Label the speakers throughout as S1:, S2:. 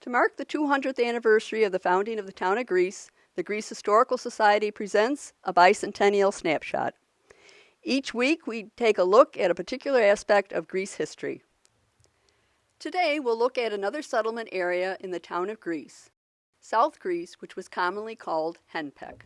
S1: To mark the 200th anniversary of the founding of the town of Greece, the Greece Historical Society presents a Bicentennial Snapshot. Each week we take a look at a particular aspect of Greece history. Today we'll look at another settlement area in the town of Greece, South Greece, which was commonly called Henpeck.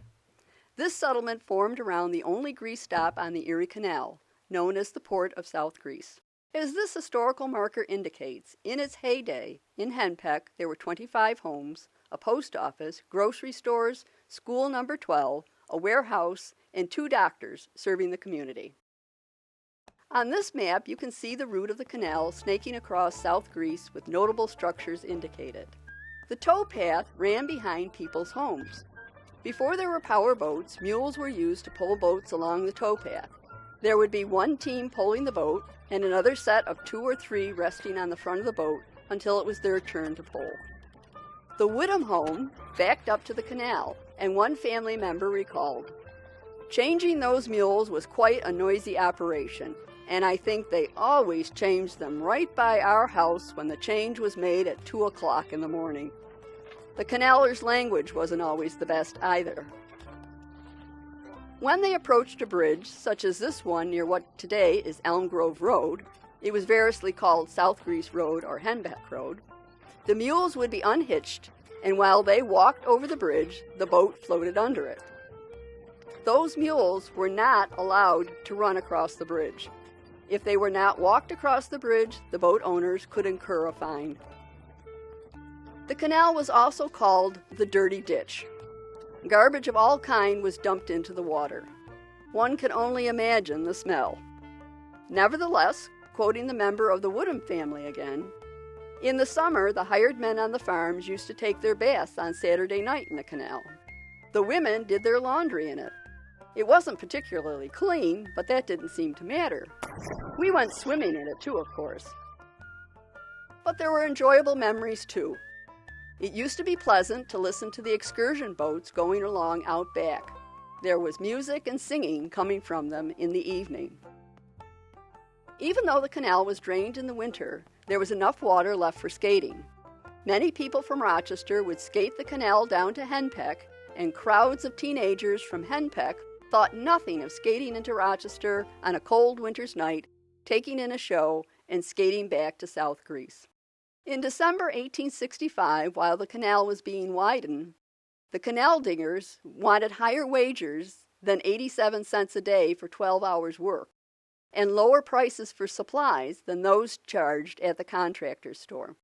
S1: This settlement formed around the only Greece stop on the Erie Canal, known as the Port of South Greece. As this historical marker indicates, in its heyday, in Henpeck, there were 25 homes, a post office, grocery stores, school number 12, a warehouse, and 2 doctors serving the community. On this map, you can see the route of the canal snaking across South Greece with notable structures indicated. The towpath ran behind people's homes. Before there were power boats, mules were used to pull boats along the towpath. There would be one team pulling the boat, and another set of 2 or 3 resting on the front of the boat until it was their turn to pull. The Whittam home backed up to the canal, and one family member recalled, "Changing those mules was quite a noisy operation, and I think they always changed them right by our house when the change was made at 2 o'clock in the morning." The canalers' language wasn't always the best either. When they approached a bridge, such as this one near what today is Elmgrove Road, it was variously called South Greece Road or Henpeck Road, the mules would be unhitched, and while they walked over the bridge, the boat floated under it. Those mules were not allowed to run across the bridge. If they were not walked across the bridge, the boat owners could incur a fine. The canal was also called the Dirty Ditch. Garbage of all kind was dumped into the water. One can only imagine the smell. Nevertheless, quoting the member of the Whittam family again, "In the summer, the hired men on the farms used to take their baths on Saturday night in the canal. The women did their laundry in it. It wasn't particularly clean, but that didn't seem to matter. We went swimming in it too, of course. But there were enjoyable memories too. It used to be pleasant to listen to the excursion boats going along out back. There was music and singing coming from them in the evening." Even though the canal was drained in the winter, there was enough water left for skating. Many people from Rochester would skate the canal down to Henpeck, and crowds of teenagers from Henpeck thought nothing of skating into Rochester on a cold winter's night, taking in a show, and skating back to South Greece. In December 1865, while the canal was being widened, the canal diggers wanted higher wages than 87 cents a day for 12 hours' work, and lower prices for supplies than those charged at the contractor's store.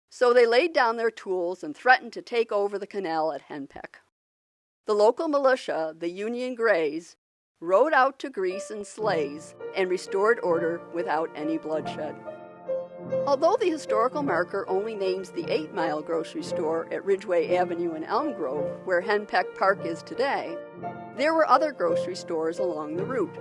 S1: So they laid down their tools and threatened to take over the canal at Henpeck. The local militia, the Union Greys, rode out to Greece in sleighs and restored order without any bloodshed. Although the historical marker only names the 8-mile grocery store at Ridgeway Avenue in Elmgrove, where Henpeck Park is today, there were other grocery stores along the route.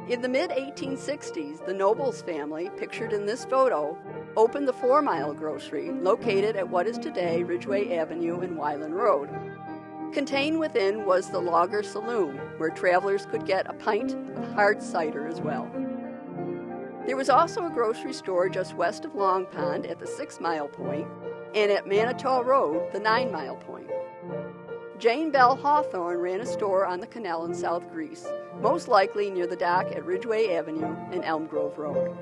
S1: In the mid-1860s, the Nobles family, pictured in this photo, opened the 4-mile grocery located at what is today Ridgeway Avenue and Whalen Road. Contained within was the Logger Saloon, where travelers could get a pint of hard cider as well. There was also a grocery store just west of Long Pond at the 6-mile point, and at Manitou Road, the 9-mile point. Jane Bell Hawthorne ran a store on the canal in South Greece, most likely near the dock at Ridgeway Avenue and Elmgrove Road.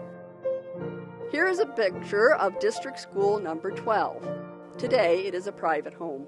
S1: Here is a picture of District School number 12. Today it is a private home.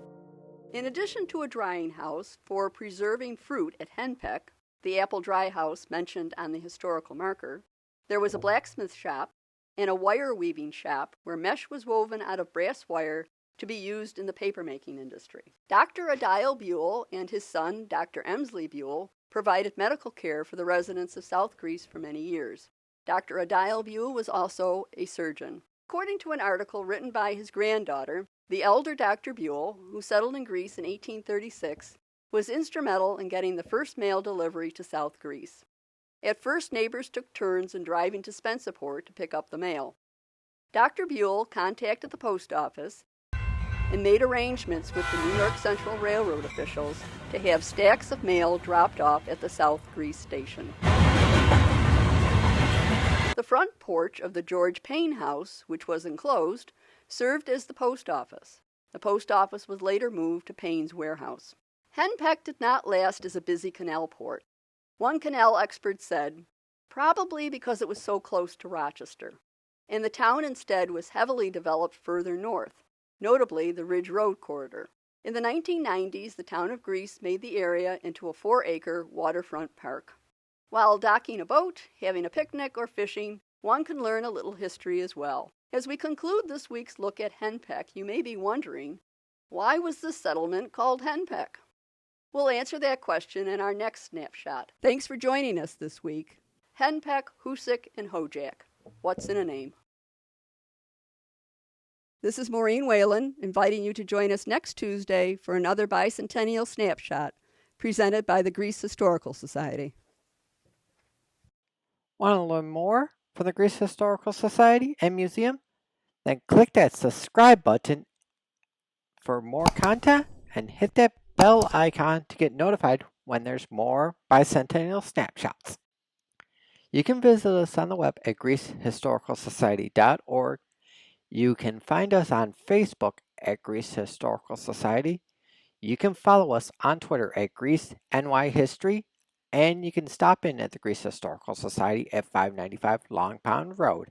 S1: In addition to a drying house for preserving fruit at Henpeck, the apple Dryhouse mentioned on the historical marker, there was a blacksmith shop and a wire weaving shop where mesh was woven out of brass wire to be used in the papermaking industry. Dr. Adile Buell and his son, Dr. Emsley Buell, provided medical care for the residents of South Greece for many years. Dr. Adile Buell was also a surgeon. According to an article written by his granddaughter, the elder Dr. Buell, who settled in Greece in 1836, was instrumental in getting the first mail delivery to South Greece. At first, neighbors took turns in driving to Spencerport to pick up the mail. Dr. Buell contacted the post office and made arrangements with the New York Central Railroad officials to have stacks of mail dropped off at the South Greece station. The front porch of the George Payne house, which was enclosed, served as the post office. The post office was later moved to Payne's warehouse. Henpeck did not last as a busy canal port. One canal expert said, probably because it was so close to Rochester, and the town instead was heavily developed further north, notably the Ridge Road corridor. In the 1990s, the town of Greece made the area into a 4-acre waterfront park. While docking a boat, having a picnic, or fishing, one can learn a little history as well. As we conclude this week's look at Henpeck, you may be wondering, why was this settlement called Henpeck? We'll answer that question in our next snapshot. Thanks for joining us this week. Henpeck, Hoosick, and Hojack. What's in a name? This is Maureen Whalen, inviting you to join us next Tuesday for another Bicentennial Snapshot, presented by the Greece Historical Society.
S2: Want to learn more from the Greece Historical Society and Museum? Then click that subscribe button for more content and hit that bell icon to get notified when there's more Bicentennial Snapshots. You can visit us on the web at GreeceHistoricalSociety.org. You can find us on Facebook at Greece Historical Society. You can follow us on Twitter at GreeceNYHistory, and you can stop in at the Greece Historical Society at 595 Long Pond Road.